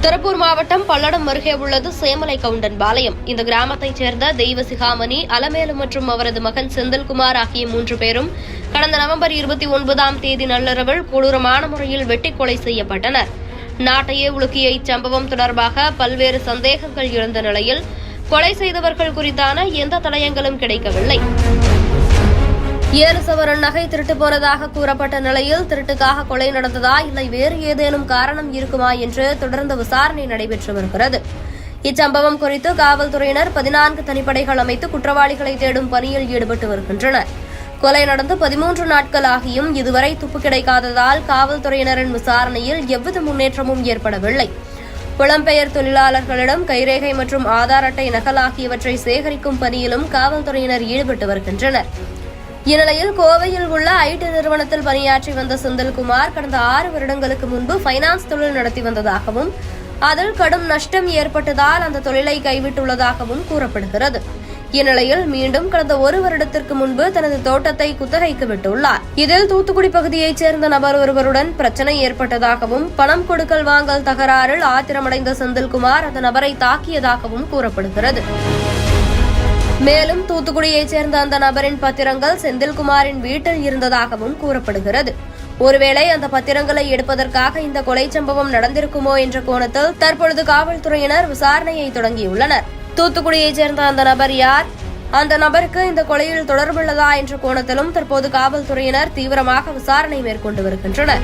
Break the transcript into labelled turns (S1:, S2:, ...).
S1: திருப்பூர் மாவட்டம் பல்லடம் அருகே உள்ளது சேமலை கவுண்டன் பாளையம். இந்த கிராமத்தைச் சேர்ந்த தெய்வசிகாமணி, அலமேலு மற்றும் அவரது மகன் செந்தில்குமார் ஆகிய 3 பேரும் கடந்த நவம்பர் 29ஆம் தேதி நள்ளிரவில் கொடூரமான முறையில் வெட்டி கொலை செய்யப்பட்டனர். நாட்டையே உலுக்கிய இச்சம்பவம் தொடர்பாக பல்வேறு சந்தேகங்கள் எழுந்த நிலையில் கொலை செய்தவர்கள் குறித்தான எந்த தடயங்களும் கிடைக்கவில்லை. 7 சவரன் நகை திருட்டு போனதாக கூறப்பட்ட நிலையில் திருட்டுக்காக கொலை நடந்ததா இல்லை வேறு ஏதேனும் காரணம் இருக்குமா என்று தொடர்ந்து விசாரணை நடைபெற்று வருகிறது. இச்சம்பவம் குறித்து காவல்துறையினர் 14 தனிப்படைகள் அமைத்து குற்றவாளிகளை தேடும் பணியில் ஈடுபட்டு வருகின்றனர். கொலை நடந்து 13 நாட்கள் ஆகியும் இதுவரை துப்பு கிடைக்காததால் காவல்துறையினரின் விசாரணையில் எவ்வித முன்னேற்றமும் ஏற்படவில்லை. புலம்பெயர் தொழிலாளர்களிடம் கைரேகை மற்றும் ஆதார் அட்டை நகல் ஆகியவற்றை சேகரிக்கும் பணியிலும் காவல்துறையினர் ஈடுபட்டு வருகின்றனர். இந்நிலையில் கோவையில் உள்ள ஐடி நிறுவனத்தில் பணியாற்றி வந்த செந்தில்குமார் கடந்த 6 வருடங்களுக்கு முன்பு பைனான்ஸ் தொழில் நடத்தி வந்ததாகவும் அதில் கடும் நஷ்டம் ஏற்பட்டதால் அந்த தொழிலை கைவிட்டுள்ளதாகவும் கூறப்படுகிறது. இந்நிலையில் மீண்டும் கடந்த 1 வருடத்திற்கு முன்பு தனது தோட்டத்தை குத்தகைக்கு விட்டுள்ளார். இதில் தூத்துக்குடி பகுதியைச் சேர்ந்த நபர் ஒருவருடன் பிரச்சனை ஏற்பட்டதாகவும் பணம் கொடுக்கல் வாங்கல் தகராறில் ஆத்திரமடைந்த செந்தில்குமார் அந்த நபரை தாக்கியதாகவும் கூறப்படுகிறது. மேலும் தூத்துக்குடியைச் சேர்ந்த அந்த நபரின் பத்திரங்கள் செந்தில்குமாரின் வீட்டில் இருந்ததாகவும் கூறப்படுகிறது. ஒருவேளை அந்த பத்திரங்களை எடுப்பதற்காக இந்த கொலை சம்பவம் நடந்திருக்குமோ என்ற கோணத்தில் தற்பொழுது காவல்துறையினர் விசாரணையை தொடங்கியுள்ளனர். தூத்துக்குடியைச் சேர்ந்த அந்த நபர் யார், அந்த நபருக்கு இந்த கொலையில் தொடர்புள்ளதா என்ற கோணத்திலும் தற்போது காவல்துறையினர் தீவிரமாக விசாரணை மேற்கொண்டு வருகின்றனர்.